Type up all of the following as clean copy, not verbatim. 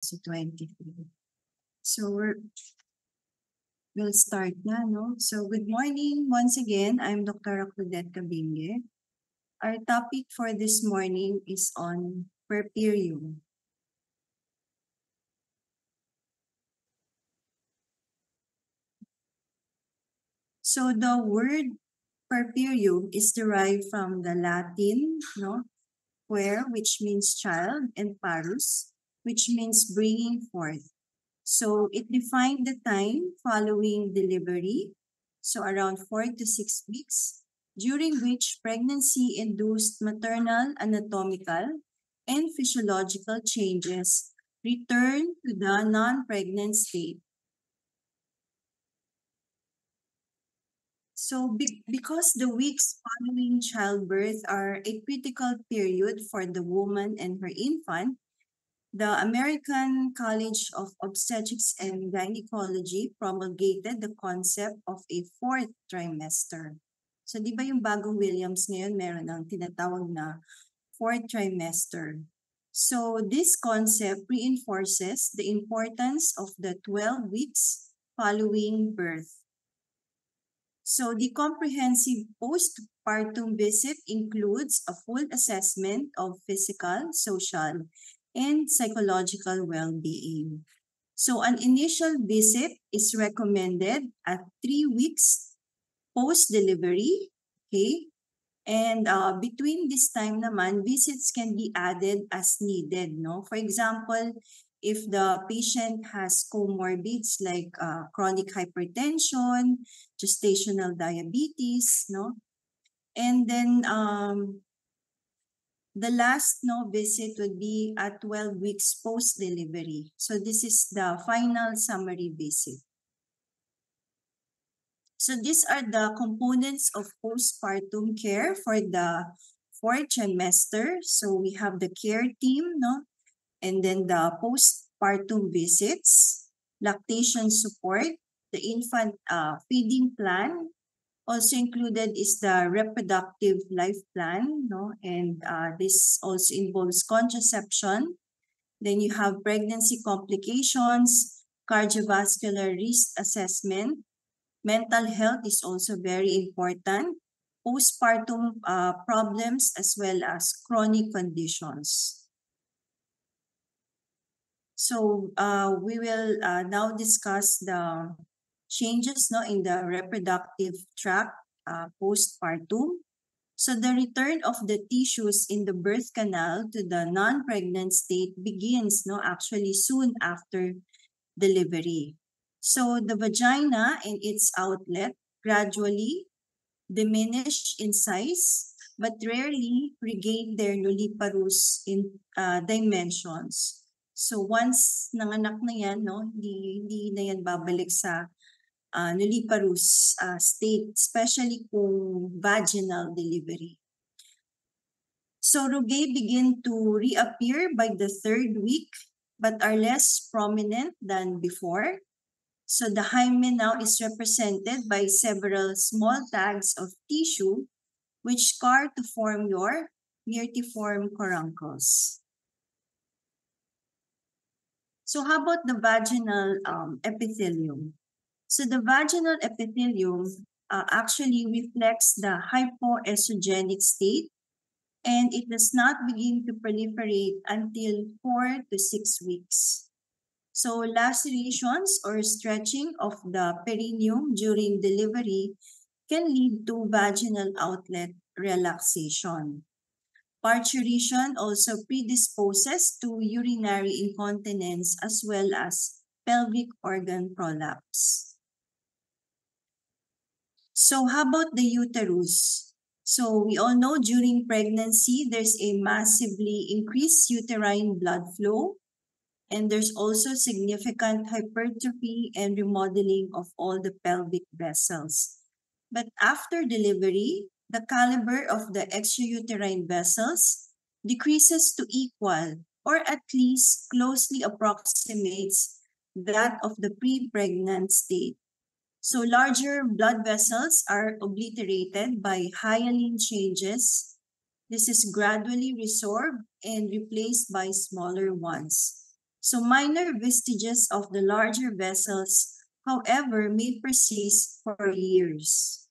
2023. So we'll start na, no? So good morning once again. I'm Dr. Claudette Cabingue. Our topic for this morning is on puerperium. So the word puerperium is derived from the Latin, no? Puer, which means child, and parus, which means bringing forth. So it defined the time following delivery, so around 4 to 6 weeks, during which pregnancy-induced maternal anatomical and physiological changes return to the non-pregnant state. So because the weeks following childbirth are a critical period for the woman and her infant, the American College of Obstetrics and Gynecology promulgated the concept of a fourth trimester. So di ba yung bagong Williams ngayon meron ng tinatawag na fourth trimester. So this concept reinforces the importance of the 12 weeks following birth. So the comprehensive postpartum visit includes a full assessment of physical, social, and psychological well-being. So an initial visit is recommended at 3 weeks post-delivery, okay? And between this time naman, visits can be added as needed, no? For example, if the patient has comorbids like chronic hypertension, gestational diabetes, no? And then the last visit would be at 12 weeks post-delivery. So this is the final summary visit. So these are the components of postpartum care for the fourth trimester. So we have the care team, no? And then the postpartum visits, lactation support, the infant feeding plan. Also included is the reproductive life plan, no? And this also involves contraception. Then you have pregnancy complications, cardiovascular risk assessment. Mental health is also very important. Postpartum problems as well as chronic conditions. So we will now discuss the changes in the reproductive tract postpartum. So the return of the tissues in the birth canal to the non-pregnant state begins actually soon after delivery. So the vagina and its outlet gradually diminish in size but rarely regain their nulliparous dimensions. So once nanganak na yan, hindi na yan babalik sa nulliparous state, especially kung vaginal delivery. So rugae begin to reappear by the 3rd week but are less prominent than before. So the hymen now is represented by several small tags of tissue which scar to form your myrtiform coruncles. So how about the vaginal epithelium? So the vaginal epithelium actually reflects the hypoestrogenic state, and it does not begin to proliferate until 4 to 6 weeks. So lacerations or stretching of the perineum during delivery can lead to vaginal outlet relaxation. Parturition also predisposes to urinary incontinence as well as pelvic organ prolapse. So how about the uterus? So we all know during pregnancy, there's a massively increased uterine blood flow, and there's also significant hypertrophy and remodeling of all the pelvic vessels. But after delivery, the caliber of the extrauterine vessels decreases to equal or at least closely approximates that of the pre-pregnant state. So larger blood vessels are obliterated by hyaline changes. This is gradually resorbed and replaced by smaller ones. So minor vestiges of the larger vessels, however, may persist for years.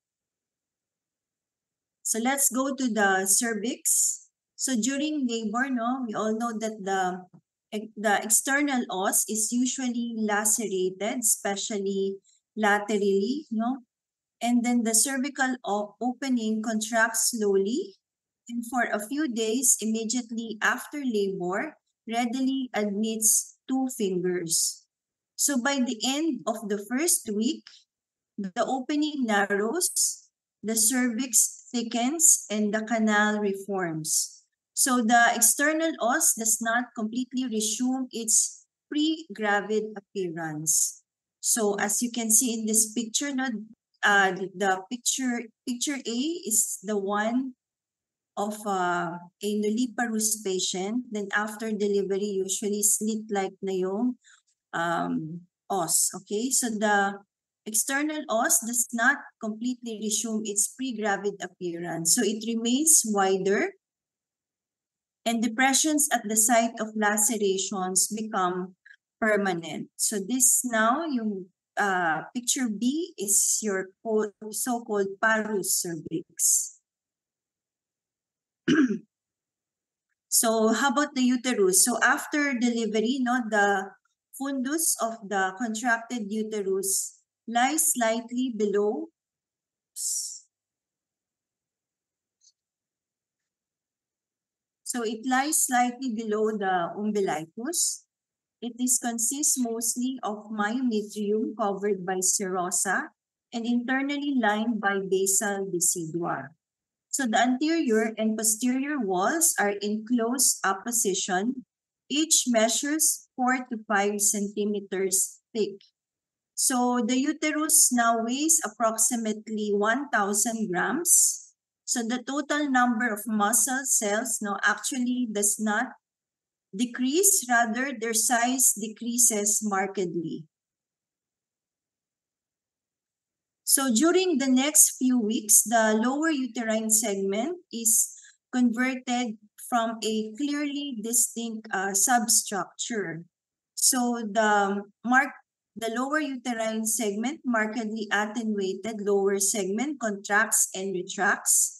So let's go to the cervix. So during labor, we all know that the external os is usually lacerated, especially laterally, and then the cervical opening contracts slowly, and for a few days immediately after labor, readily admits 2 fingers. So by the end of the first week, the opening narrows, the cervix thickens, and the canal reforms. So the external os does not completely resume its pre-gravid appearance. So as you can see in this picture, the picture A is the one of a nulliparous patient. Then after delivery, usually slit-like na yung os. Okay, so the external os does not completely resume its pre-gravid appearance. So it remains wider, and depressions at the site of lacerations become permanent. So this now, yung picture B is your so-called parus cervix. So how about the uterus? So after delivery, the fundus of the contracted uterus lies slightly below. So it lies slightly below the umbilicus. It consists mostly of myometrium covered by serosa and internally lined by basal decidua. So the anterior and posterior walls are in close opposition. Each measures 4 to 5 centimeters thick. So the uterus now weighs approximately 1,000 grams. So the total number of muscle cells actually does not decrease, rather their size decreases markedly. So during the next few weeks, the lower uterine segment is converted from a clearly distinct substructure. So the lower uterine segment, markedly attenuated lower segment, contracts and retracts.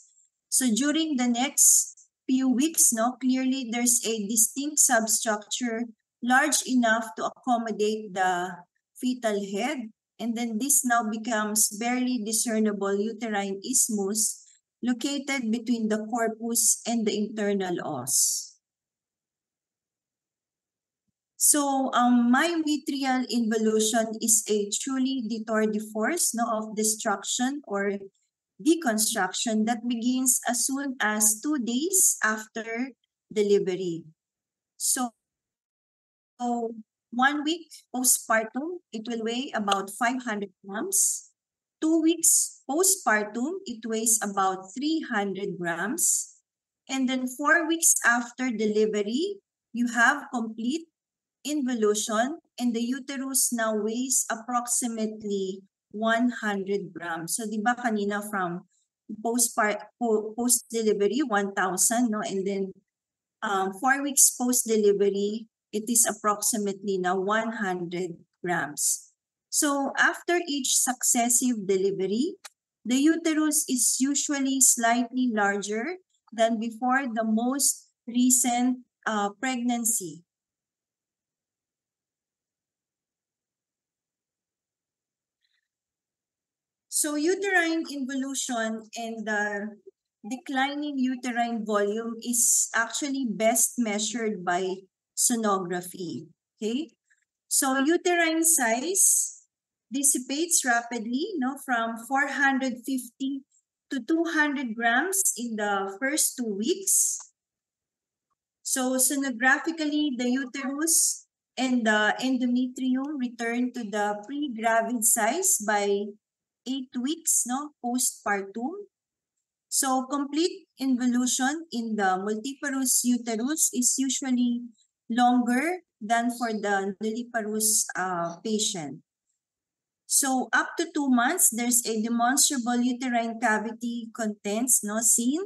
So during the next few weeks, clearly there's a distinct substructure large enough to accommodate the fetal head. And then this now becomes barely discernible uterine isthmus located between the corpus and the internal os. So myometrial involution is a truly de tour de force of destruction or deconstruction that begins as soon as 2 days after delivery. So 1 week postpartum, it will weigh about 500 grams. 2 weeks postpartum, it weighs about 300 grams. And then 4 weeks after delivery, you have complete involution, and the uterus now weighs approximately 100 grams. So di ba kanina from post-delivery, 1,000, and then 4 weeks post-delivery, it is approximately now 100 grams. So after each successive delivery, the uterus is usually slightly larger than before the most recent pregnancy. So uterine involution and the declining uterine volume is actually best measured by sonography. Okay, so uterine size dissipates rapidly, from 450 to 200 grams in the first 2 weeks. So sonographically, the uterus and the endometrium return to the pre-gravid size by 8 weeks, postpartum. So complete involution in the multiparous uterus is usually longer than for the nulliparous patient. So up to 2 months, there's a demonstrable uterine cavity contents seen.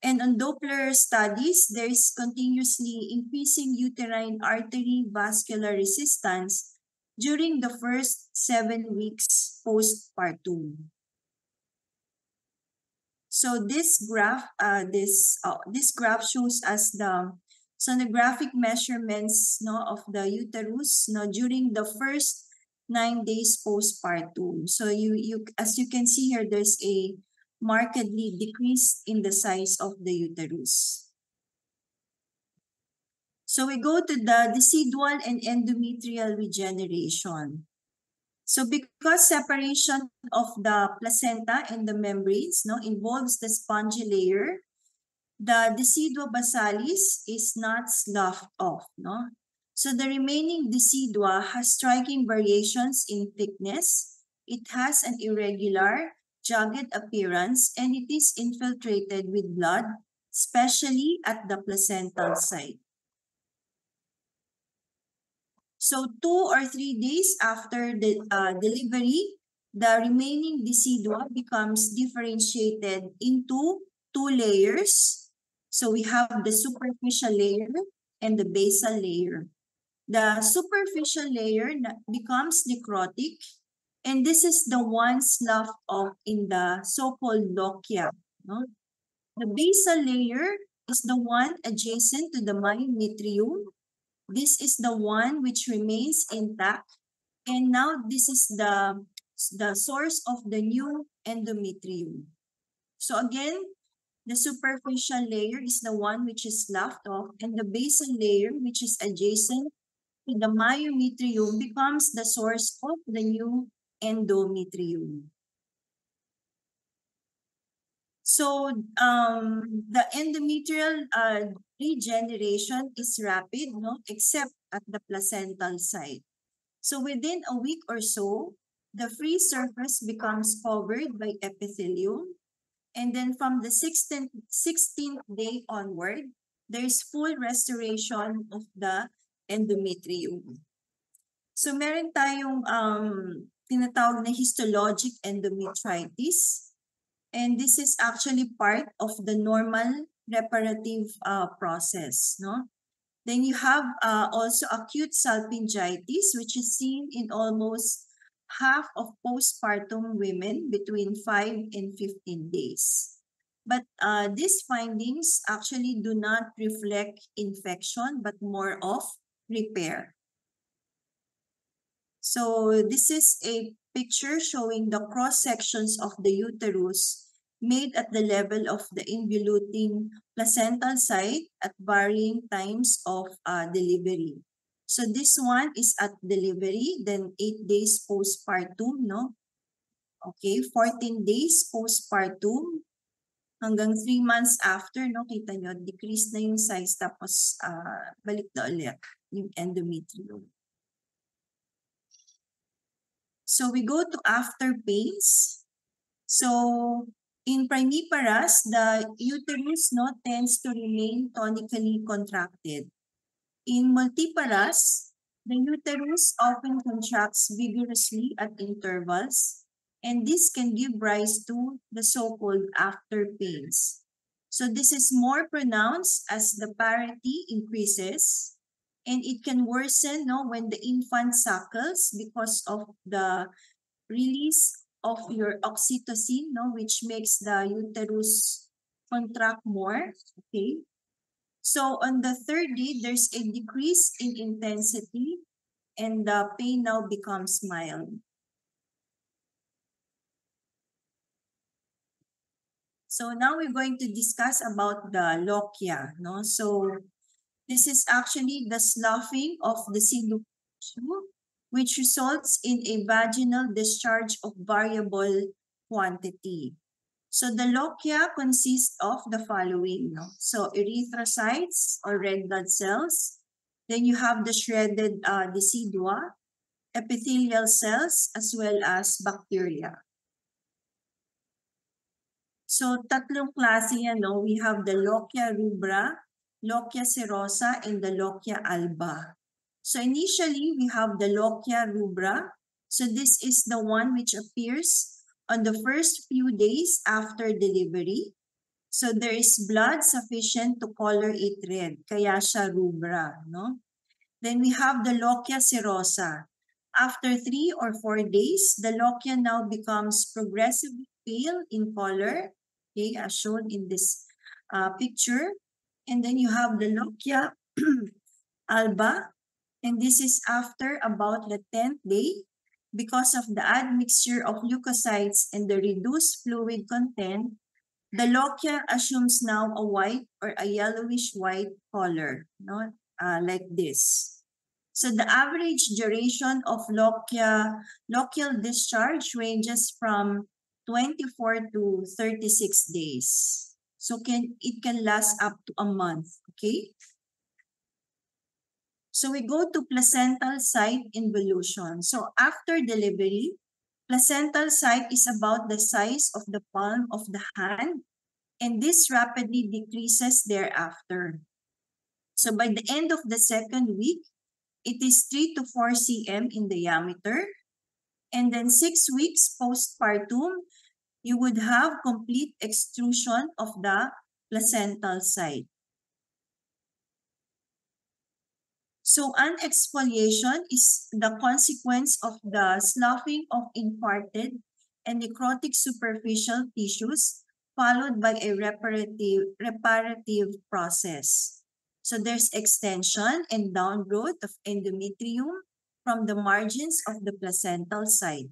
And on Doppler studies, there is continuously increasing uterine artery vascular resistance during the first 7 weeks postpartum. So this graph shows us the sonographic measurements of the uterus during the first 9 days postpartum. So as you can see here, there's a markedly decrease in the size of the uterus. So we go to the decidual and endometrial regeneration. So because separation of the placenta and the membranes involves the spongy layer, the decidua basalis is not sloughed off. So the remaining decidua has striking variations in thickness. It has an irregular, jagged appearance, and it is infiltrated with blood, especially at the placental site. So 2 or 3 days after the delivery, the remaining decidua becomes differentiated into 2 layers. So we have the superficial layer and the basal layer. The superficial layer becomes necrotic, and this is the one sloughed off in the so-called lochia. The basal layer is the one adjacent to the myometrium. This is the one which remains intact, and now this is the source of the new endometrium. So again, the superficial layer is the one which is sloughed off, and the basal layer, which is adjacent to the myometrium, becomes the source of the new endometrium. So the endometrial regeneration is rapid, except at the placental site. So within a week or so, the free surface becomes covered by epithelium. And then from the 16th day onward, there is full restoration of the endometrium. So meron tayong tinatawag na histologic endometritis. And this is actually part of the normal reparative process. Then you have also acute salpingitis, which is seen in almost half of postpartum women between 5 and 15 days. But these findings actually do not reflect infection, but more of repair. So this is a picture showing the cross sections of the uterus made at the level of the involuting placental site at varying times of delivery. So this one is at delivery, then 8 days postpartum, Okay, 14 days postpartum, hanggang 3 months after, kita nyo, decrease na yung size, tapos balik na ulit yung endometrium. So we go to after pains. So in primiparous, the uterus tends to remain tonically contracted. In multiparous, the uterus often contracts vigorously at intervals, and this can give rise to the so-called after pains. So this is more pronounced as the parity increases, and it can worsen when the infant suckles because of the release of your oxytocin, which makes the uterus contract more. Okay. So on the 3rd day, there's a decrease in intensity, and the pain now becomes mild. So now we're going to discuss about the lochia. So this is actually the sloughing of the sinuous tissue, which results in a vaginal discharge of variable quantity. So the lochia consists of the following. So erythrocytes or red blood cells. Then you have the shredded decidua, epithelial cells, as well as bacteria. So tatlong klase yan. We have the lochia rubra, lochia serosa, and the lochia alba. So initially, we have the lochia rubra. So this is the one which appears on the first few days after delivery. So there is blood sufficient to color it red, kaya siya rubra, no? Then we have the lochia serosa. After 3 or 4 days, the lochia now becomes progressively pale in color, okay, as shown in this picture. And then you have the lochia alba, and this is after about the 10th day. Because of the admixture of leukocytes and the reduced fluid content, the lochia assumes now a white or a yellowish white color, no? Like this. So the average duration of lochial discharge ranges from 24 to 36 days. So it can last up to a month, okay? So we go to placental site involution. So after delivery, placental site is about the size of the palm of the hand, and this rapidly decreases thereafter. So by the end of the second week, it is 3 to 4 cm in diameter. And then 6 weeks postpartum, you would have complete extrusion of the placental site. So unexfoliation is the consequence of the sloughing of infarcted and necrotic superficial tissues followed by a reparative process. So there's extension and downgrowth of endometrium from the margins of the placental site.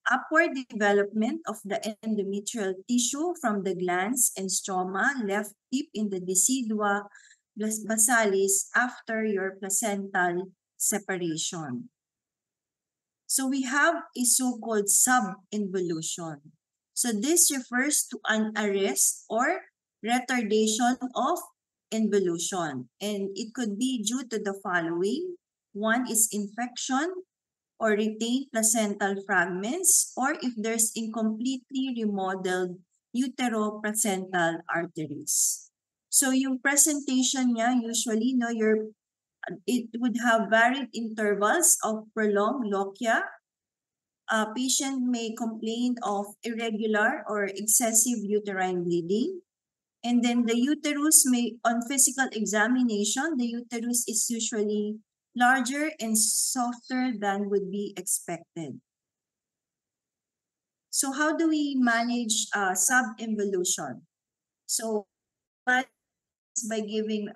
Upward development of the endometrial tissue from the glands and stroma left deep in the decidua basalis after your placental separation. So we have a so-called subinvolution. So this refers to an arrest or retardation of involution, and it could be due to the following. One is infection or retained placental fragments, or if there's incompletely remodeled utero-placental arteries. So yung presentation niya, usually, no, it would have varied intervals of prolonged lochia. A patient may complain of irregular or excessive uterine bleeding. And then the uterus may, on physical examination, the uterus is usually larger and softer than would be expected. So how do we manage subinvolution? So by giving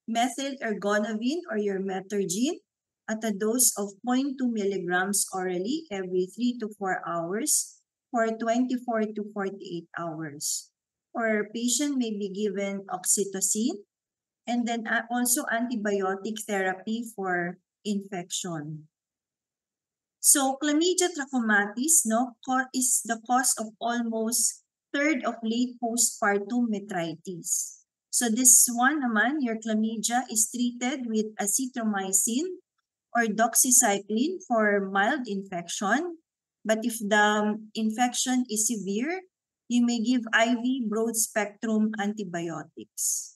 methyl ergonovine or your metergine at a dose of 0.2 milligrams orally every 3 to 4 hours for 24 to 48 hours. Or patient may be given oxytocin and then also antibiotic therapy for infection. So chlamydia trachomatis, no, is the cause of almost third of late postpartum metritis. So this one naman, your chlamydia is treated with azithromycin or doxycycline for mild infection. But if the infection is severe, you may give IV broad-spectrum antibiotics.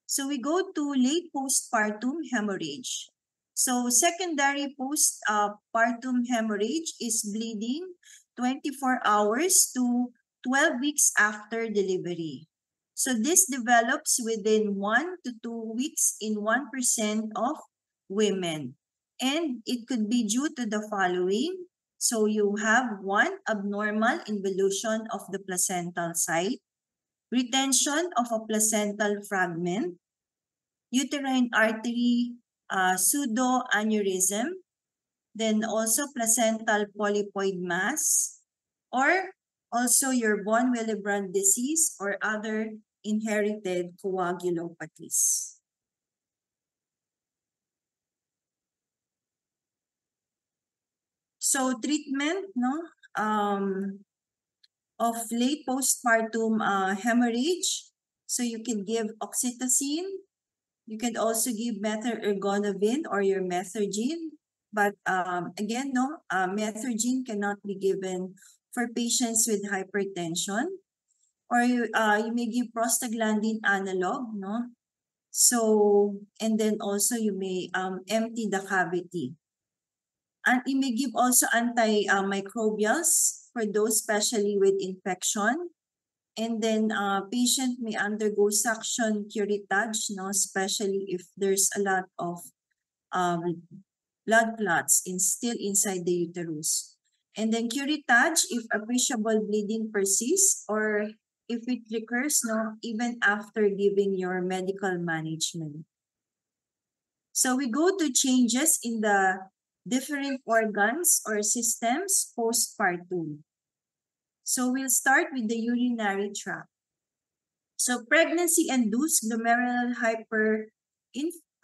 So we go to late postpartum hemorrhage. So secondary postpartum hemorrhage is bleeding 24 hours to 12 weeks after delivery. So this develops within 1 to 2 weeks in 1% of women. And it could be due to the following. So you have one, abnormal involution of the placental site, retention of a placental fragment, uterine artery pseudoaneurysm, then also placental polypoid mass, or also your von Willebrand disease or other inherited coagulopathies. So treatment, no, of late postpartum hemorrhage. So you can give oxytocin. You can also give methyl ergonovine or your metergine. But again, no, metergine cannot be given for patients with hypertension. Or you may give prostaglandin analog, no? So, and then also you may empty the cavity. And you may give also antimicrobials for those especially with infection. And then patient may undergo suction curettage, no, especially if there's a lot of um, blood clots still inside the uterus. And then curettage if appreciable bleeding persists or if it recurs, no, even after giving your medical management. So we go to changes in the different organs or systems postpartum. So we'll start with the urinary tract. So pregnancy-induced glomerular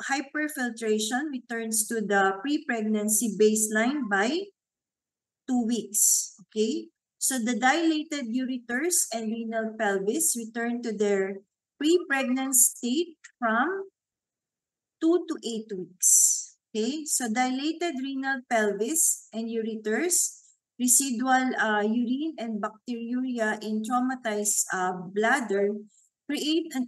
hyperfiltration returns to the pre-pregnancy baseline by 2 weeks. Okay? So the dilated ureters and renal pelvis return to their pre-pregnant state from 2 to 8 weeks. Okay? So dilated renal pelvis and ureters, residual urine and bacteriuria in traumatized bladder create an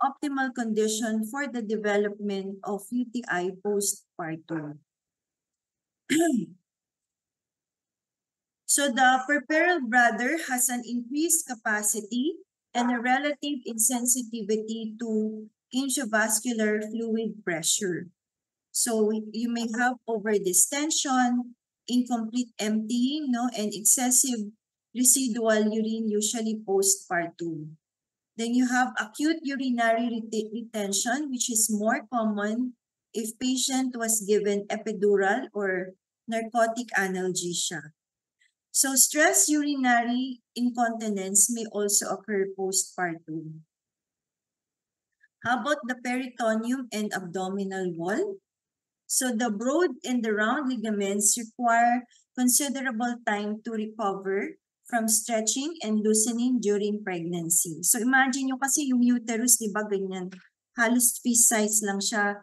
optimal condition for the development of UTI postpartum. So the puerperal bladder has an increased capacity and a relative insensitivity to intravascular fluid pressure. So you may have overdistension, incomplete emptying, no, and excessive residual urine usually postpartum. Then you have acute urinary retention, which is more common if patient was given epidural or narcotic analgesia. So stress urinary incontinence may also occur postpartum. How about the peritoneum and abdominal wall? So the broad and the round ligaments require considerable time to recover from stretching and loosening during pregnancy. So imagine nyo kasi yung uterus, di ba ganyan, halos fist size lang siya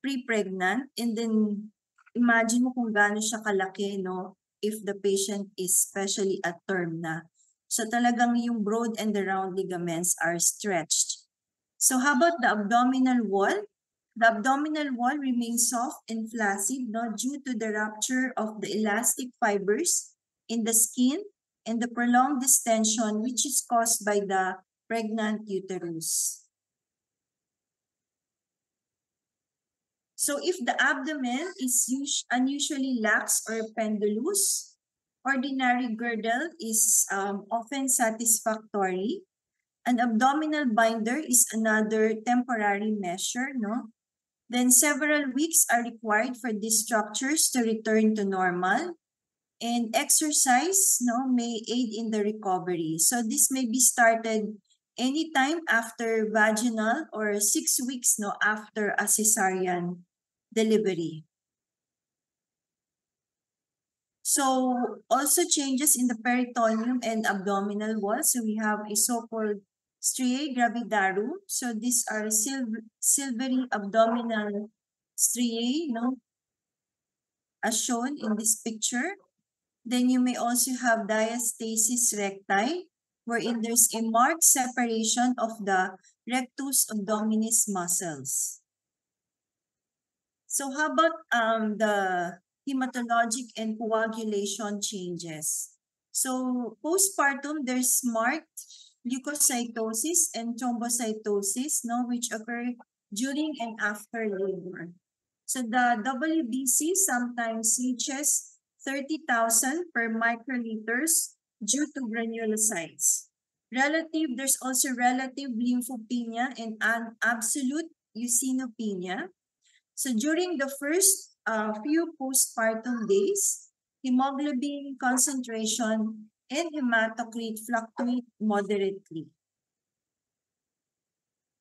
pre-pregnant, and then imagine mo kung gaano siya kalaki, no, if the patient is especially at term na. So talagang yung broad and the round ligaments are stretched. So how about the abdominal wall? The abdominal wall remains soft and flaccid, no, due to the rupture of the elastic fibers in the skin and the prolonged distension which is caused by the pregnant uterus. So if the abdomen is unusually lax or pendulous, ordinary girdle is often satisfactory. An abdominal binder is another temporary measure, no? Then several weeks are required for these structures to return to normal, and exercise, no, may aid in the recovery. So this may be started anytime after vaginal or 6 weeks, no, after a cesarean delivery. So also changes in the peritoneum and abdominal wall. So we have a so-called striae gravidarum. So these are silvery abdominal striae, no, as shown in this picture. Then you may also have diastasis recti, wherein there's a marked separation of the rectus abdominis muscles. So how about the hematologic and coagulation changes? So postpartum, there's marked leukocytosis and thrombocytosis, no, which occur during and after labor. So the WBC sometimes reaches 30,000 per microliters due to granulocytes. There's also relative lymphopenia and an absolute eosinopenia. So during the first few postpartum days, hemoglobin concentration and hematocrit fluctuate moderately.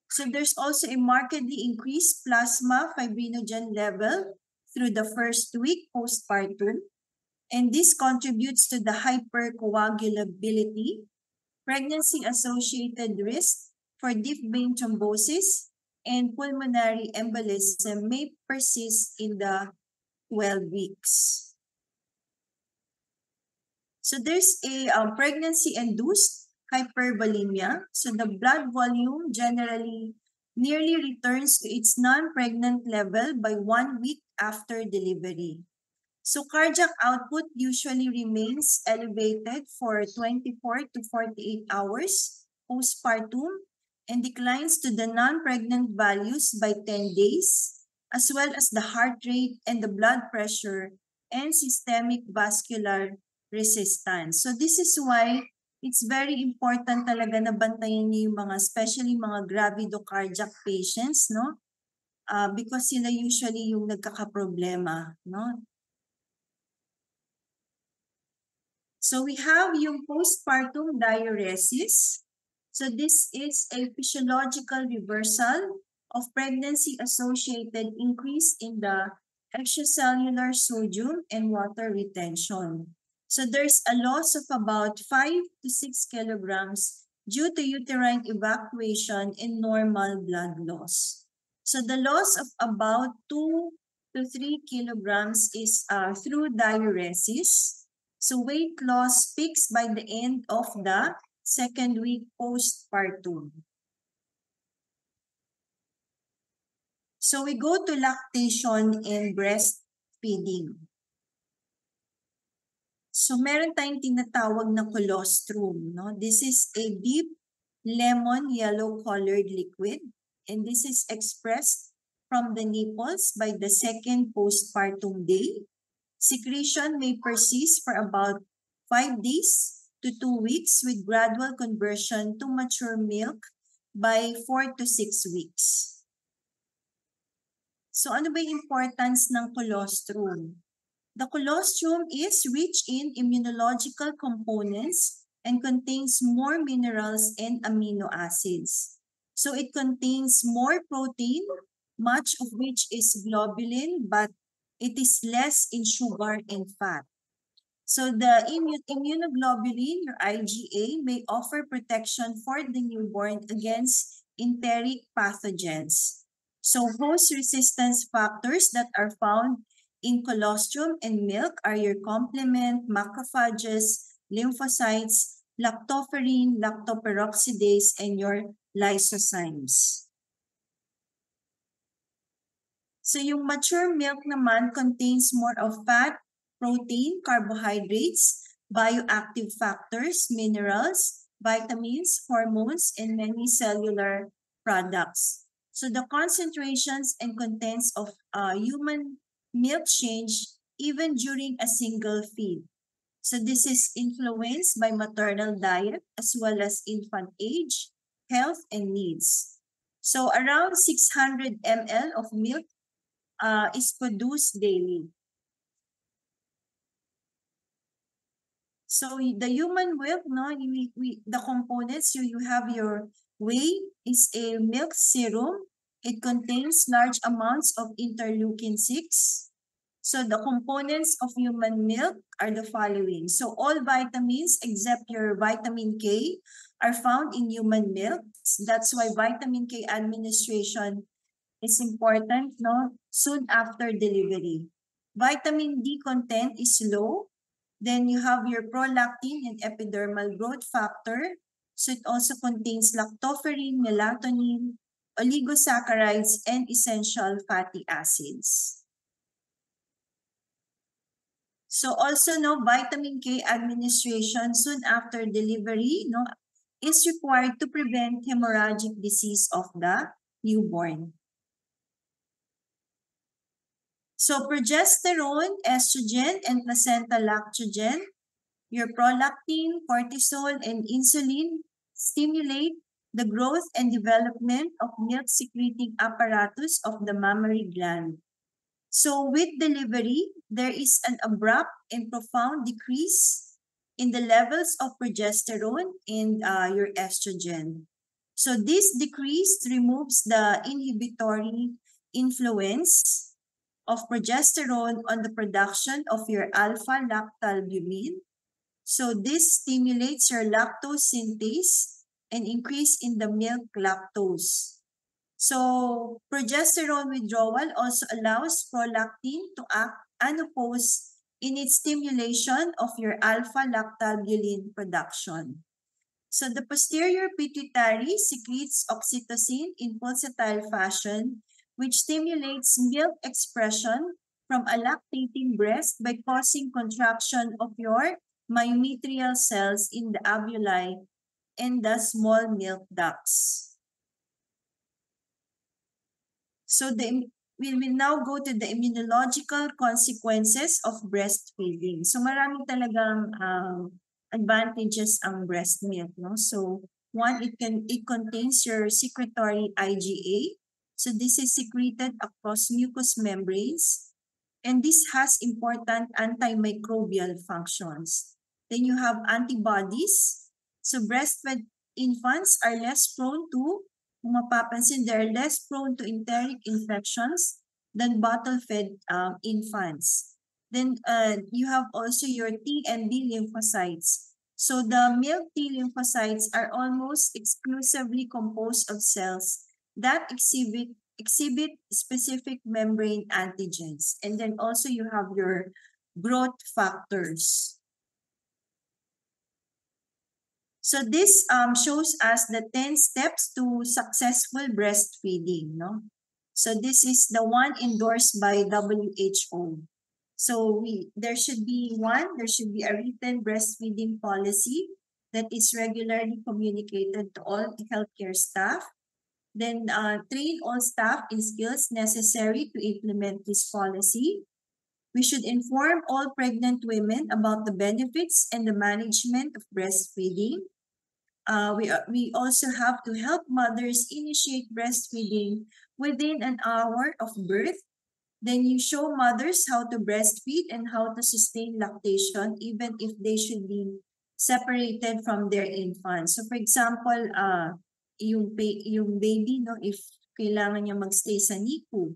So there's also a markedly increased plasma fibrinogen level through the first week postpartum, and this contributes to the hypercoagulability, pregnancy-associated risk for deep vein thrombosis, and pulmonary embolism may persist in the 12 weeks. So there's a pregnancy-induced hypervolemia. So the blood volume generally nearly returns to its non-pregnant level by 1 week after delivery. So cardiac output usually remains elevated for 24 to 48 hours postpartum and declines to the non-pregnant values by 10 days, as well as the heart rate and the blood pressure and systemic vascular resistance. So this is why it's very important talaga na bantayan niyo yung mga, especially mga gravidocardiac patients, no? Because sila usually yung nagkakaproblema, no? So we have yung postpartum diuresis. So this is a physiological reversal of pregnancy-associated increase in the extracellular sodium and water retention. So there's a loss of about 5 to 6 kilograms due to uterine evacuation and normal blood loss. So the loss of about 2 to 3 kilograms is through diuresis. So weight loss peaks by the end of the second week postpartum. So we go to lactation and breastfeeding. So meron tayong tinatawag na colostrum, no? This is a deep lemon yellow colored liquid, and this is expressed from the nipples by the second postpartum day. Secretion may persist for about 5 days to 2 weeks with gradual conversion to mature milk by 4 to 6 weeks. So ano ba yung importance ng colostrum? The colostrum is rich in immunological components and contains more minerals and amino acids. So it contains more protein, much of which is globulin, but it is less in sugar and fat. So the immunoglobulin, or IgA, may offer protection for the newborn against enteric pathogens. So host resistance factors that are found in colostrum and milk are your complement, macrophages, lymphocytes, lactoferrin, lactoperoxidase, and your lysozymes. So yung mature milk naman contains more of fat, protein, carbohydrates, bioactive factors, minerals, vitamins, hormones, and many cellular products. So the concentrations and contents of human milk change even during a single feed. So this is influenced by maternal diet as well as infant age, health, and needs. So around 600 ml of milk is produced daily. So the human milk, no, the components, you have your whey is a milk serum. It contains large amounts of interleukin-6. So the components of human milk are the following. So all vitamins except your vitamin K are found in human milk. That's why vitamin K administration is important, no, soon after delivery. Vitamin D content is low. Then you have your prolactin and epidermal growth factor. So it also contains lactoferrin, melatonin, oligosaccharides, and essential fatty acids. So also, no, vitamin K administration soon after delivery, no, is required to prevent hemorrhagic disease of the newborn. So progesterone, estrogen, and placental lactogen, your prolactin, cortisol, and insulin stimulate the growth and development of milk-secreting apparatus of the mammary gland. So with delivery, there is an abrupt and profound decrease in the levels of progesterone and your estrogen. So this decrease removes the inhibitory influence of progesterone on the production of your alpha-lactalbumin. So this stimulates your lactose synthase and increase in the milk lactose. So progesterone withdrawal also allows prolactin to act unopposed in its stimulation of your alpha-lactalbumin production. So the posterior pituitary secretes oxytocin in pulsatile fashion, which stimulates milk expression from a lactating breast by causing contraction of your myometrial cells in the alveoli and the small milk ducts. So we will now go to the immunological consequences of breastfeeding. So marami talagang advantages ang breast milk, no? So one, it contains your secretory IgA. So this is secreted across mucous membranes, and this has important antimicrobial functions. Then you have antibodies. So breastfed infants are less prone to, kung mapapansin, they're less prone to enteric infections than bottle-fed infants. Then you have also your T and B lymphocytes. So the milk T lymphocytes are almost exclusively composed of cells that exhibit specific membrane antigens. And then also you have your growth factors. So this shows us the 10 steps to successful breastfeeding, no? So this is the one endorsed by WHO. So there should be a written breastfeeding policy that is regularly communicated to all healthcare staff. Then train all staff in skills necessary to implement this policy. We should inform all pregnant women about the benefits and the management of breastfeeding. We also have to help mothers initiate breastfeeding within an hour of birth. Then you show mothers how to breastfeed and how to sustain lactation even if they should be separated from their infants. So for example, yung baby, no, if kailangan niya magstay sa NICU.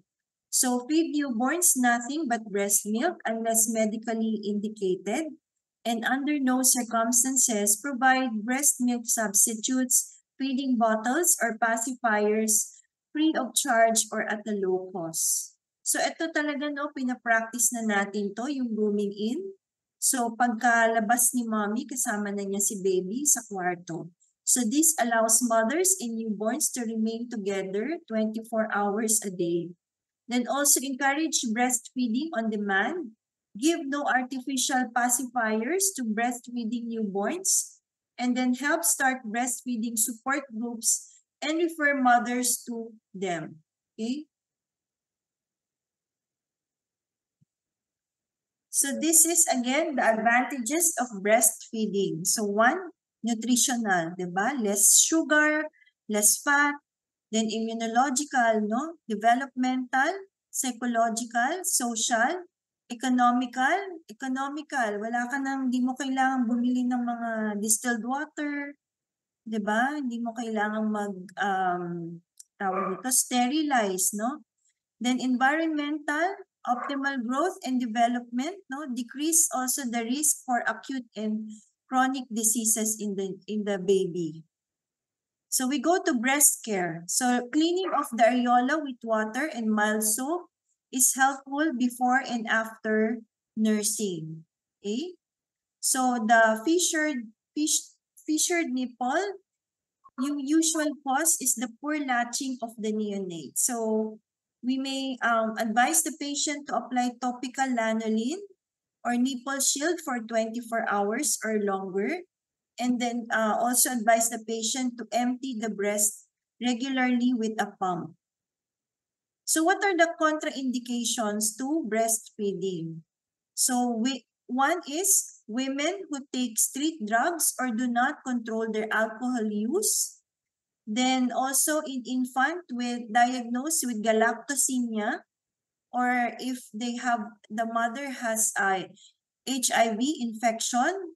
So feed newborns nothing but breast milk unless medically indicated, and under no circumstances provide breast milk substitutes, feeding bottles, or pacifiers free of charge or at a low cost. So ito talaga, no, pinapractice na natin to, yung rooming in. So pagkalabas ni mommy, kasama na niya si baby sa kwarto. So this allows mothers and newborns to remain together 24 hours a day. Then also encourage breastfeeding on demand. Give no artificial pacifiers to breastfeeding newborns. And then help start breastfeeding support groups and refer mothers to them. Okay? So this is again the advantages of breastfeeding. So one, nutritional, diba? Less sugar, less fat, then immunological, no? Developmental, psychological, social, economical. Wala ka nang, di mo kailangan bumili ng mga distilled water, diba? Hindi mo kailangan tawag dito, sterilize, no? Then environmental, optimal growth and development, no? Decrease also the risk for acute and chronic diseases in the baby. So we go to breast care. So cleaning of the areola with water and mild soap is helpful before and after nursing. Okay? So the fissured nipple, yung usual cause is the poor latching of the neonate. So we may advise the patient to apply topical lanolin or nipple shield for 24 hours or longer. And then also advise the patient to empty the breast regularly with a pump. So what are the contraindications to breastfeeding? So one is women who take street drugs or do not control their alcohol use. Then also in infant diagnosed with galactosemia, or if the mother has a HIV infection,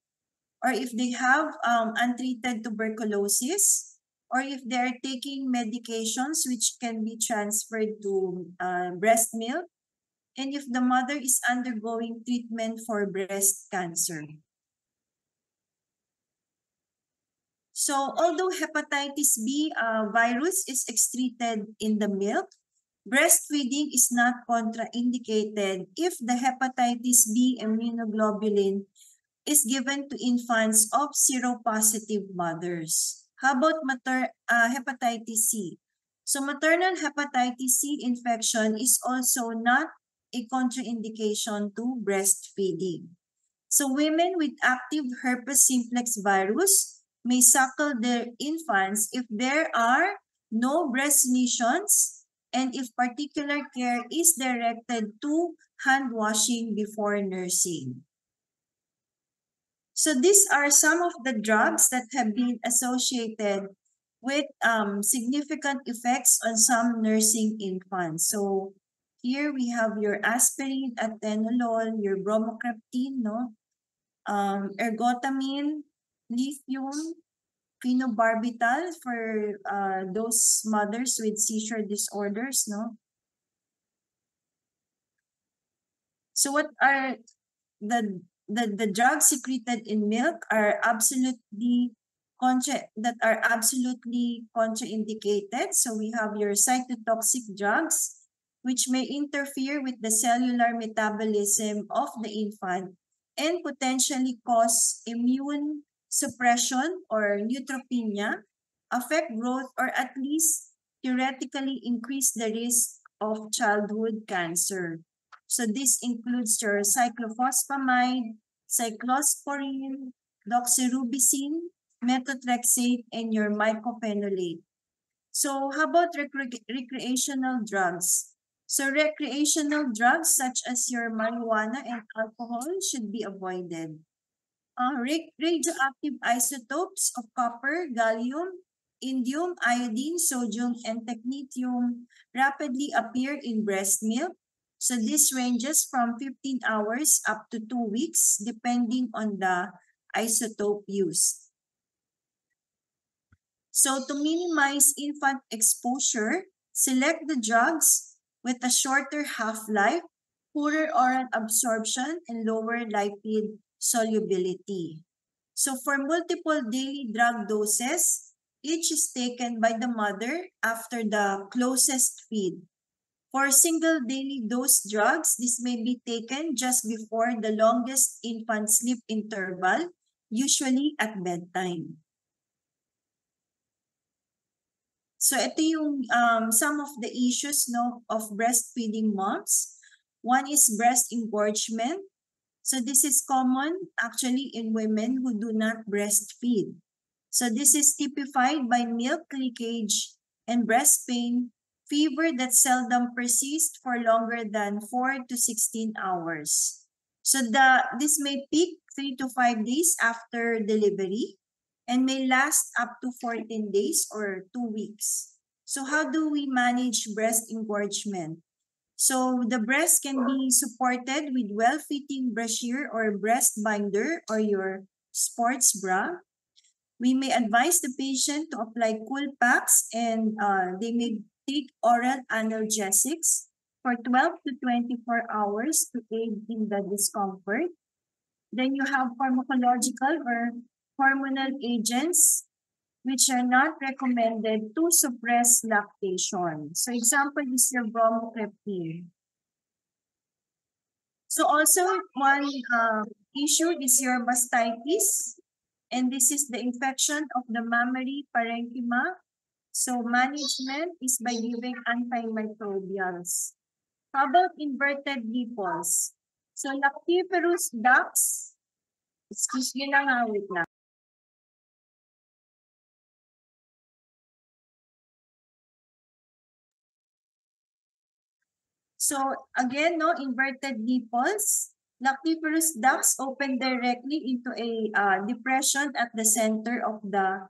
or if they have untreated tuberculosis, or if they're taking medications which can be transferred to breast milk, and if the mother is undergoing treatment for breast cancer. So although hepatitis B virus is excreted in the milk, breastfeeding is not contraindicated if the hepatitis B immunoglobulin is given to infants of seropositive mothers. How about hepatitis C? So maternal hepatitis C infection is also not a contraindication to breastfeeding. So women with active herpes simplex virus may suckle their infants if there are no breast lesions and if particular care is directed to hand washing before nursing. So these are some of the drugs that have been associated with significant effects on some nursing infants. So here we have your aspirin, atenolol, your bromocriptine, no? Ergotamine, lithium, phenobarbital for those mothers with seizure disorders, no? So what are the drugs secreted in milk are absolutely contraindicated. So we have your cytotoxic drugs, which may interfere with the cellular metabolism of the infant and potentially cause immune suppression or neutropenia, affect growth, or at least theoretically increase the risk of childhood cancer. So this includes your cyclophosphamide, cyclosporine, doxorubicin, methotrexate, and your mycophenolate. So how about recreational drugs? So recreational drugs such as your marijuana and alcohol should be avoided. Radioactive isotopes of copper, gallium, indium, iodine, sodium, and technetium rapidly appear in breast milk. So this ranges from 15 hours up to 2 weeks, depending on the isotope used. So to minimize infant exposure, select the drugs with a shorter half-life, poorer oral absorption, and lower lipid solubility. So for multiple daily drug doses, each is taken by the mother after the closest feed. For single daily dose drugs, this may be taken just before the longest infant sleep interval, usually at bedtime. So ito yung some of the issues of breastfeeding moms. One is breast engorgement. So this is common actually in women who do not breastfeed. So this is typified by milk leakage and breast pain, fever that seldom persists for longer than 4 to 16 hours. So this may peak 3 to 5 days after delivery and may last up to 14 days or 2 weeks. So how do we manage breast engorgement? So the breast can be supported with well-fitting brassiere or breast binder or your sports bra. We may advise the patient to apply cool packs and they may take oral analgesics for 12 to 24 hours to aid in the discomfort. Then you have pharmacological or hormonal agents which are not recommended to suppress lactation. So example is your bromocriptine. So also one issue is your mastitis, and this is the infection of the mammary parenchyma. So management is by giving antimicrobials. How about inverted nipples? So lactiferous ducts, excuse me lang, wait lang. So again, no, inverted nipples, lactiferous ducts open directly into a depression at the center of the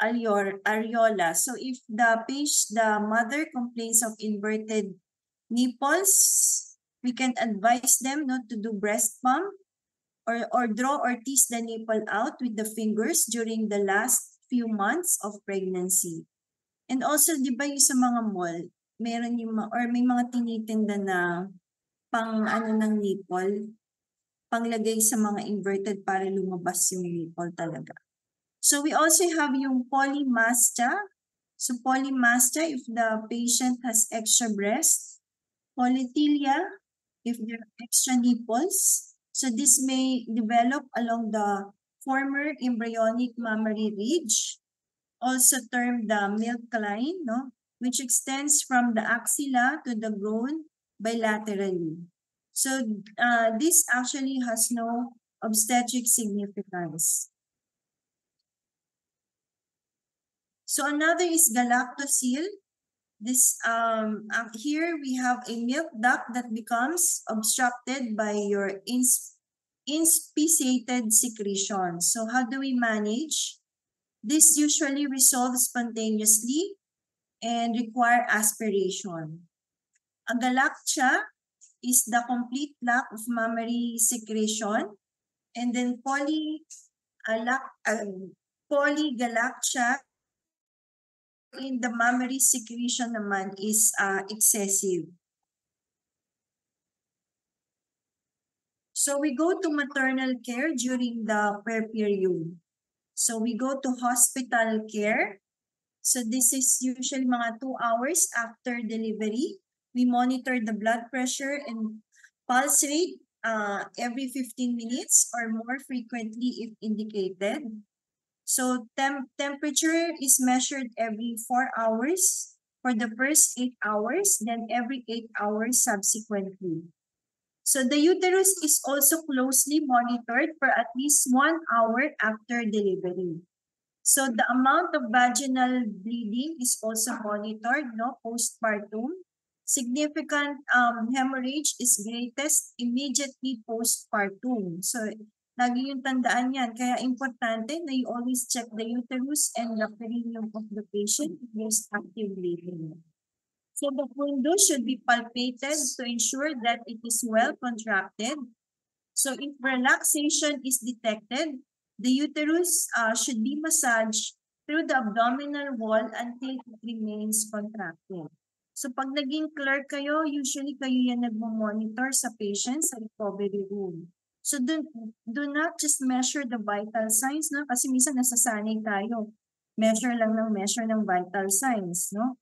areola. So if the mother complains of inverted nipples, we can advise them not to do breast pump or draw or tease the nipple out with the fingers during the last few months of pregnancy. And also, di ba yung sa mga mall, meron yung or may mga tinitinda na pang ano ng nipple, panglagay sa mga inverted para lumabas yung nipple talaga. So we also have yung polymastia. So polymastia if the patient has extra breast, polythelia if there are extra nipples. So this may develop along the former embryonic mammary ridge, also termed the milk line, no, which extends from the axilla to the groin bilaterally. So this actually has no obstetric significance. So another is galactocele. This here we have a milk duct that becomes obstructed by your inspissated secretion. So how do we manage? This usually resolves spontaneously and require aspiration. A galactia is the complete lack of mammary secretion, and then polygalactia in the mammary secretion naman is excessive. So we go to maternal care during the period. So we go to hospital care. So this is usually mga 2 hours after delivery. We monitor the blood pressure and pulse rate every 15 minutes or more frequently if indicated. So temperature is measured every 4 hours for the first 8 hours, then every 8 hours subsequently. So the uterus is also closely monitored for at least 1 hour after delivery. So the amount of vaginal bleeding is also monitored, no, postpartum. Significant hemorrhage is greatest immediately postpartum. So lagi yung tandaan yan. Kaya importante na you always check the uterus and the perineum of the patient if there's active bleeding. So the fundus should be palpated to ensure that it is well contracted. So if relaxation is detected, the uterus should be massaged through the abdominal wall until it remains contracted. So pag naging clerk kayo, usually kayo yan nagmo-monitor sa patient sa recovery room. So do not just measure the vital signs, no? Kasi minsan nasasanay tayo. Measure lang ng measure ng vital signs, no?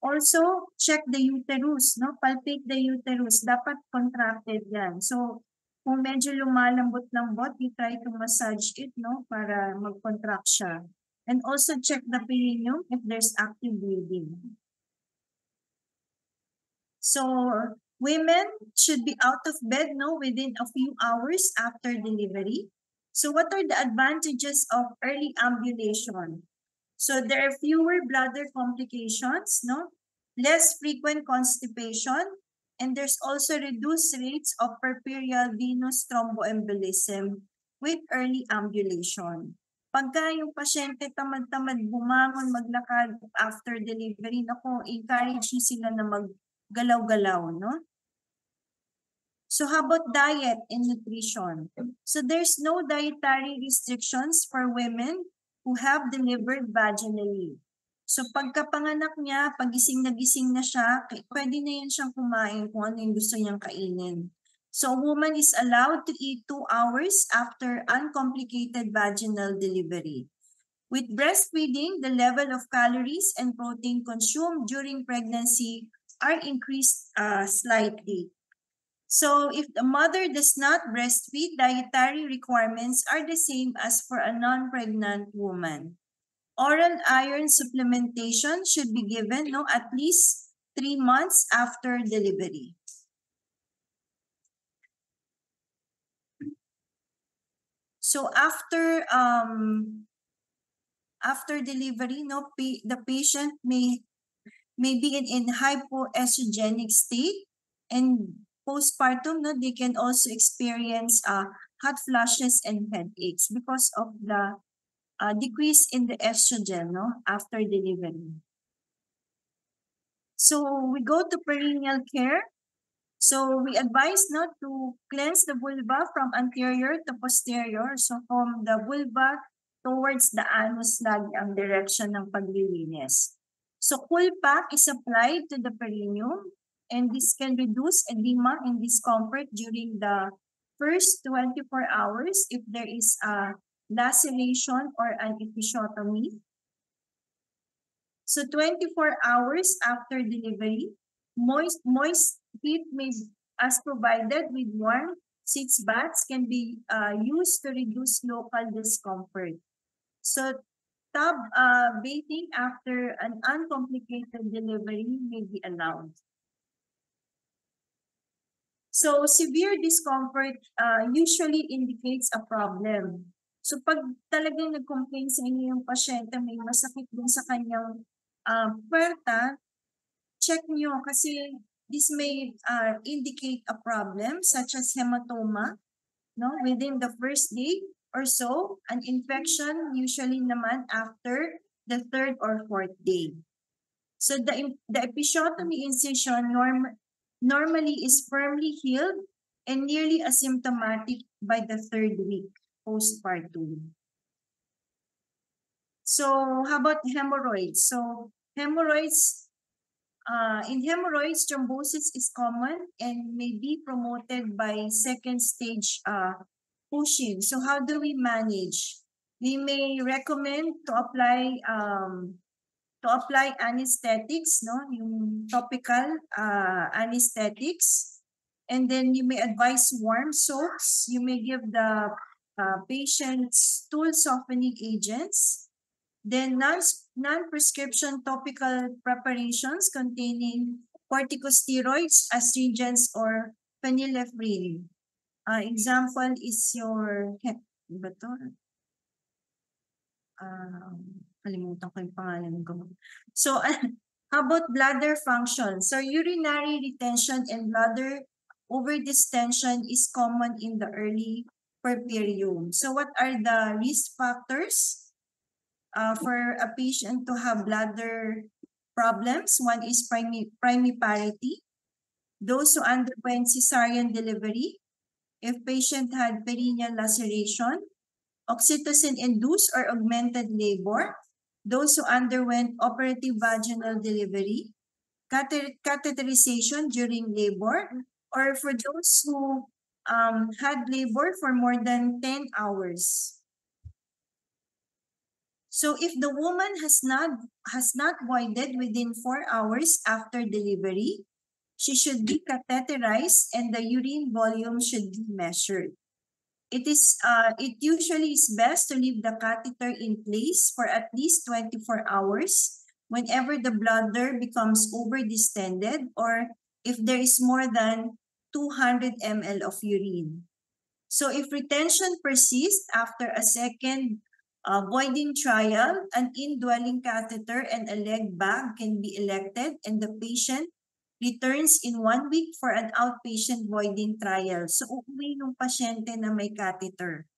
Also, check the uterus, no? Palpate the uterus. Dapat contracted yan. So, kung medyo lumalambot-lambot, you try to massage it, no? Para mag-contract siya. And also check the perineum if there's active bleeding. So, women should be out of bed, no? Within a few hours after delivery. So, what are the advantages of early ambulation? So there are fewer bladder complications, no? Less frequent constipation, and there's also reduced rates of puerperal venous thromboembolism with early ambulation. Pagka yung pasyente tamad-tamad bumangon, maglakad after delivery, nako, encourage nyo sila na maggalaw-galaw, no? So how about diet and nutrition? So there's no dietary restrictions for women who have delivered vaginally. So pagkapanganak niya, pagising na siya, pwede na yan siyang kumain kung ano yung gusto niyang kainin. So a woman is allowed to eat 2 hours after uncomplicated vaginal delivery. With breastfeeding, the level of calories and protein consumed during pregnancy are increased slightly. So if the mother does not breastfeed, dietary requirements are the same as for a non-pregnant woman. Oral iron supplementation should be given, no, at least 3 months after delivery. So after delivery, no, the patient may be in hypoestrogenic state, and postpartum, no, they can also experience hot flushes and headaches because of the decrease in the estrogen, no, after delivery. So we go to perineal care. So we advise not to cleanse the vulva from anterior to posterior. So from the vulva towards the anus lagi ang direction ng paglilinis. So cool pack is applied to the perineum, and this can reduce edema and discomfort during the first 24 hours if there is a laceration or an episiotomy. So 24 hours after delivery, moist heat may, as provided with warm sitz baths, can be used to reduce local discomfort. So tub bathing after an uncomplicated delivery may be allowed. So severe discomfort usually indicates a problem. So pag talagang nag-complain sa inyo yung pasyente, may masakit din sa kanyang puwerta, check nyo kasi this may indicate a problem such as hematoma, no, within the first day or so, an infection usually naman after the third or fourth day. So the episiotomy incision normally is firmly healed and nearly asymptomatic by the third week postpartum. So how about hemorrhoids? So hemorrhoids, in hemorrhoids, thrombosis is common and may be promoted by second stage pushing. So how do we manage? We may recommend to apply anesthetics, no, yung topical anesthetics. And then you may advise warm soaks. You may give the patients stool softening agents. Then non-prescription topical preparations containing corticosteroids, astringents, or phenylephrine. Example is your, ba to? Kalimutan ko yung pangalan ko. So, how about bladder function? So, urinary retention and bladder overdistension is common in the early puerperium. So, what are the risk factors for a patient to have bladder problems? One is primiparity. Those who underwent cesarean delivery, if patient had perineal laceration, oxytocin-induced or augmented labor, those who underwent operative vaginal delivery, catheterization during labor, or for those who had labor for more than 10 hours. So if the woman has not voided within 4 hours after delivery, she should be catheterized and the urine volume should be measured. It usually is best to leave the catheter in place for at least 24 hours whenever the bladder becomes over-distended or if there is more than 200 ml of urine. So if retention persists after a second voiding trial, an indwelling catheter and a leg bag can be elected and the patient returns in 1 week for an outpatient voiding trial. So, uuwi ng pasyente na may catheter.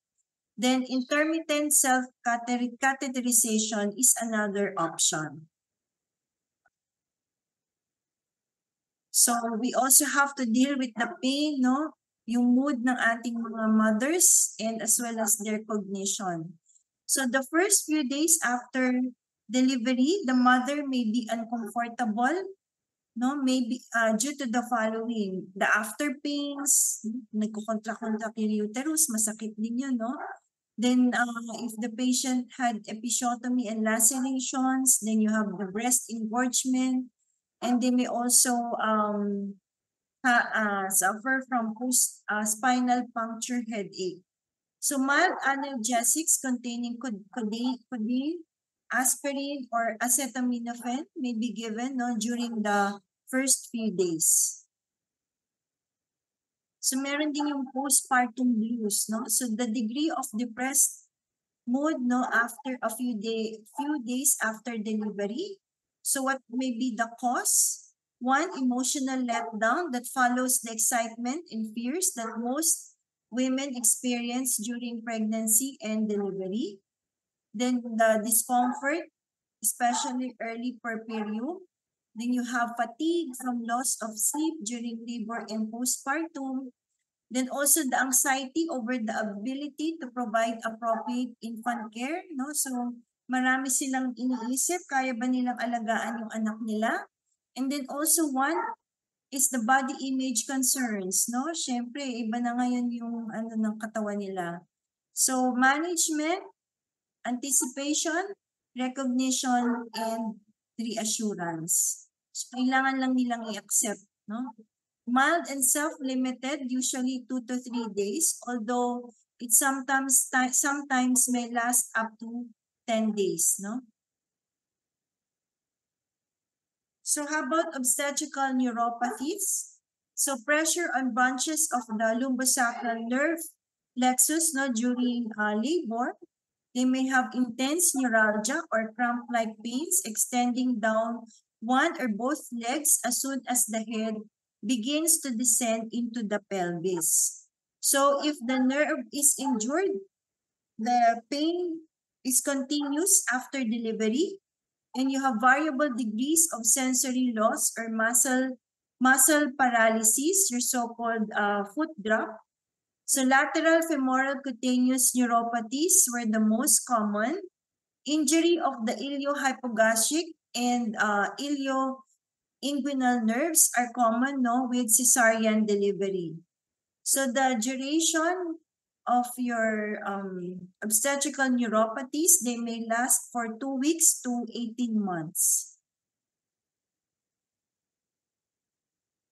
Then, intermittent self-catheterization is another option. So, we also have to deal with the pain, no? Yung mood ng ating mga mothers and as well as their cognition. So, the first few days after delivery, the mother may be uncomfortable, no, maybe due to the following: the after pains, nagkukontra-kontra yung uterus, masakit din yun, no? Then if the patient had episiotomy and lacerations, then you have the breast engorgement, and they may also suffer from post-spinal puncture headache. So mild analgesics containing codeine, aspirin, or acetaminophen may be given, no, during the first few days. So meron din yung postpartum blues, no? So the degree of depressed mood, no, after a few days after delivery. So what may be the cause? One, emotional letdown that follows the excitement and fears that most women experience during pregnancy and delivery. Then the discomfort, especially early puerperium. Then you have fatigue from loss of sleep during labor and postpartum. Then also the anxiety over the ability to provide appropriate infant care, no? So marami silang iniisip, kaya ba nilang alagaan yung anak nila? And then also one is the body image concerns, no? Syempre, iba na ngayon yung ano ng katawan nila. So management, anticipation, recognition, and reassurance. So, kailangan lang nilang i-accept, no? Mild and self-limited, usually 2 to 3 days, although it sometimes may last up to 10 days, no? So how about obstetrical neuropathies? So pressure on branches of the lumbosacral nerve plexus during labor. They may have intense neuralgia or cramp-like pains extending down one or both legs as soon as the head begins to descend into the pelvis. So if the nerve is injured, the pain is continuous after delivery, and you have variable degrees of sensory loss or muscle paralysis, your so-called foot drop. So lateral femoral cutaneous neuropathies were the most common. Injury of the iliohypogastric and ilioinguinal nerves are common with cesarean delivery. So the duration of your obstetrical neuropathies, they may last for 2 weeks to 18 months.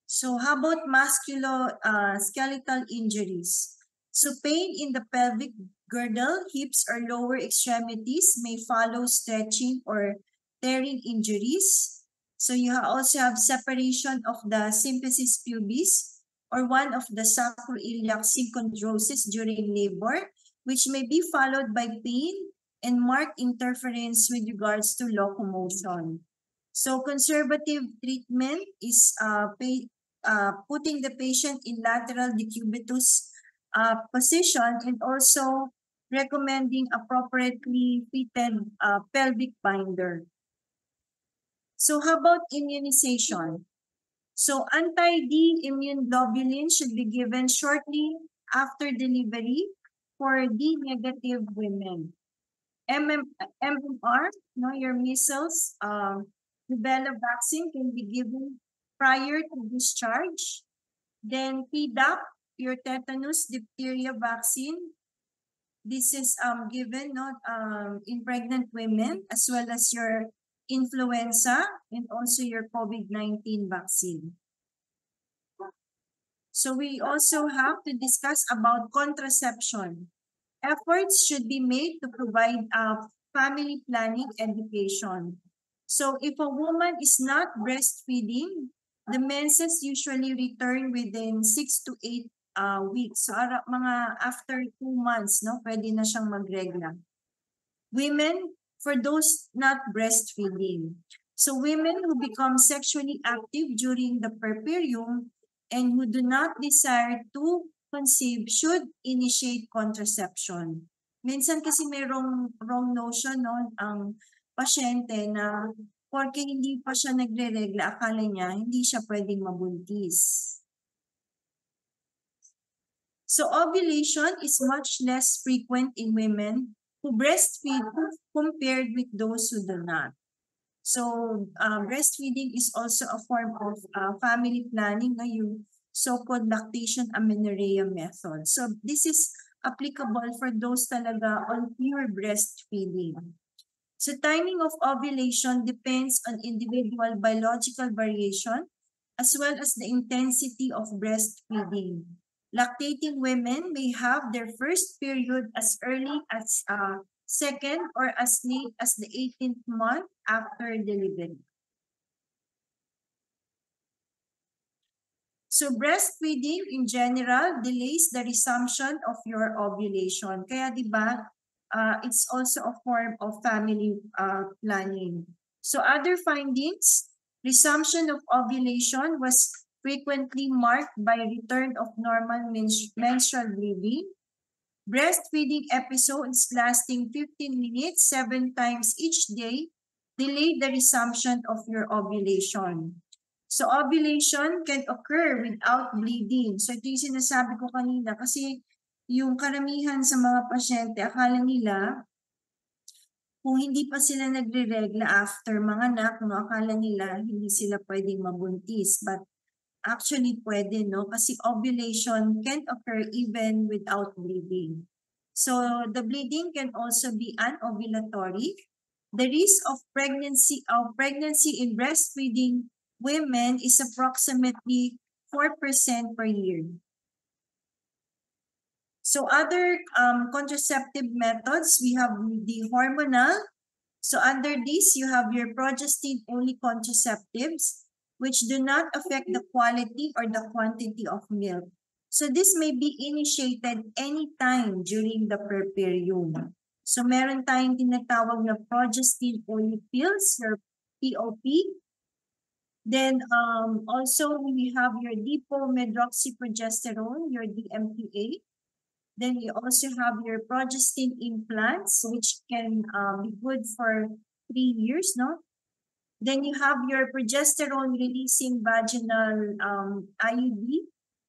So how about musculoskeletal injuries? So pain in the pelvic girdle, hips, or lower extremities may follow stretching or tearing injuries. So you also have separation of the symphysis pubis or one of the sacroiliac synchondrosis during labor, which may be followed by pain and marked interference with regards to locomotion. So conservative treatment is putting the patient in lateral decubitus position, and also recommending appropriately fitted pelvic binder. So how about immunization? So anti-D immune globulin should be given shortly after delivery for D negative women. MMR, your measles, rubella vaccine can be given prior to discharge. Then Tdap, your tetanus diphtheria vaccine. This is given in pregnant women, as well as your influenza and also your COVID-19 vaccine. So we also have to discuss about contraception. Efforts should be made to provide family planning education. So if a woman is not breastfeeding, the menses usually return within 6 to 8 weeks. So mga after 2 months, pwede na siyang magregla. Women, for those not breastfeeding. So women who become sexually active during the puerperium and who do not desire to conceive should initiate contraception. Minsan kasi may wrong notion ang pasyente na porque hindi pa siya nagre-regla, akala niya hindi siya pwedeng mabuntis. So ovulation is much less frequent in women who breastfeed compared with those who do not. So breastfeeding is also a form of family planning, yung so-called lactation amenorrhea method. So this is applicable for those talaga on pure breastfeeding. So timing of ovulation depends on individual biological variation as well as the intensity of breastfeeding. Lactating women may have their first period as early as second or as late as the 18th month after delivery. So breastfeeding in general delays the resumption of your ovulation. Kaya di ba, it's also a form of family planning. So other findings, resumption of ovulation was frequently marked by return of normal menstrual bleeding. Breastfeeding episodes lasting 15 minutes 7 times each day delayed the resumption of your ovulation. So ovulation can occur without bleeding. So ito yung sinasabi ko kanina kasi yung karamihan sa mga pasyente, akala nila kung hindi pa sila nagre-regla after manganak, akala nila hindi sila pwedeng mabuntis. But actually pwede, kasi ovulation can occur even without bleeding. So the bleeding can also be anovulatory. The risk of pregnancy in breastfeeding women is approximately 4% per year. So other contraceptive methods, we have the hormonal. So under this, you have your progestin-only contraceptives, which do not affect the quality or the quantity of milk. So this may be initiated anytime during the period. So meron tayong tinatawag na progestin oil pills or POP. Then also we have your dipomedroxyprogesterone, your DMPA. Then you also have your progestin implants, which can be good for 3 years, no? Then you have your progesterone releasing vaginal IUD,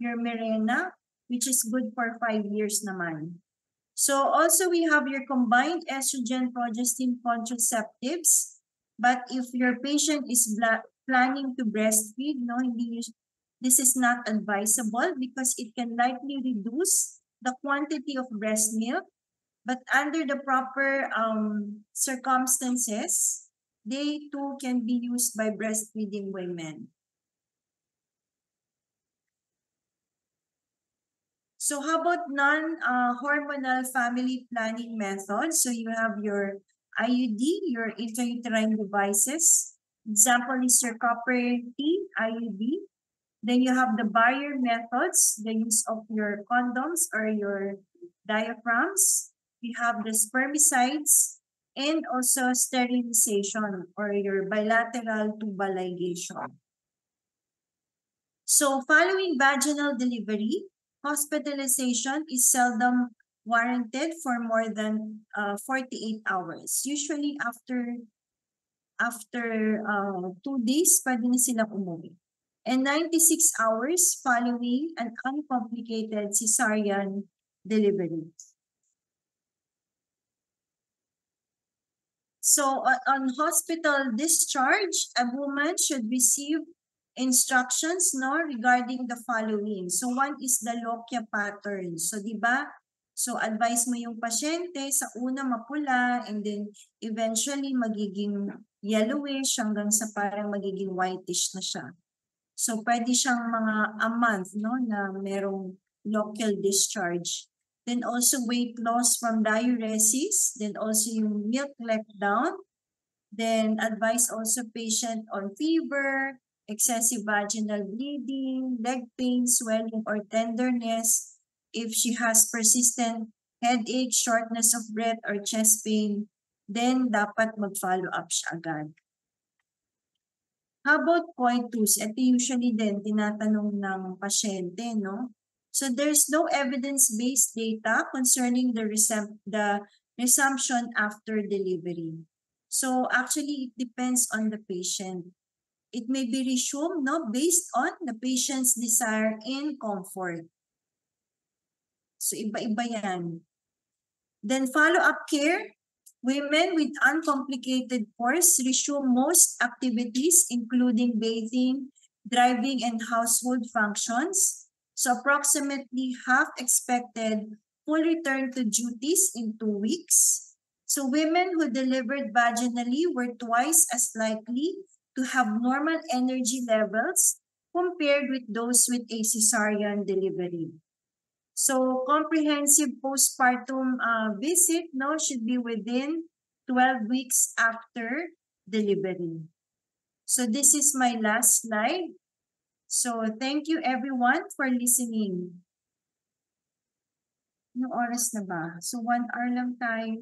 your Mirena, which is good for 5 years naman. So also we have your combined estrogen progestin contraceptives. But if your patient is planning to breastfeed, no, this is not advisable because it can likely reduce the quantity of breast milk. But under the proper circumstances, they too can be used by breastfeeding women. So how about non-hormonal family planning methods? So you have your IUD, your intrauterine devices. Example is your copper T IUD. Then you have the barrier methods, the use of your condoms or your diaphragms. You have the spermicides and also sterilization or your bilateral tubal ligation. So following vaginal delivery, hospitalization is seldom warranted for more than 48 hours. Usually after 2 days, pwede na silang umuwi. And 96 hours following an uncomplicated cesarean delivery. So on hospital discharge, a woman should receive instructions regarding the following. So one is the lochia pattern. So di ba? So advise mo yung pasyente sa una mapula and then eventually magiging yellowish hanggang sa parang magiging whitish na siya. So pwede siyang mga a month na merong lochial discharge. Then also weight loss from diuresis, then also yung milk letdown. Then advise also patient on fever, excessive vaginal bleeding, leg pain, swelling, or tenderness. If she has persistent headache, shortness of breath, or chest pain, then dapat mag-follow up siya agad. How about coitus? Ito usually din tinatanong ng pasyente, no? So there's no evidence-based data concerning the resumption after delivery. So actually, it depends on the patient. It may be resumed based on the patient's desire and comfort. So iba-iba yan. Then follow-up care. Women with uncomplicated course resume most activities, including bathing, driving, and household functions. So approximately half expected full return to duties in 2 weeks. So women who delivered vaginally were twice as likely to have normal energy levels compared with those with a cesarean delivery. So comprehensive postpartum visit should be within 12 weeks after delivery. So this is my last slide. So thank you everyone for listening. Yung oras na ba? So 1 hour lang tayo.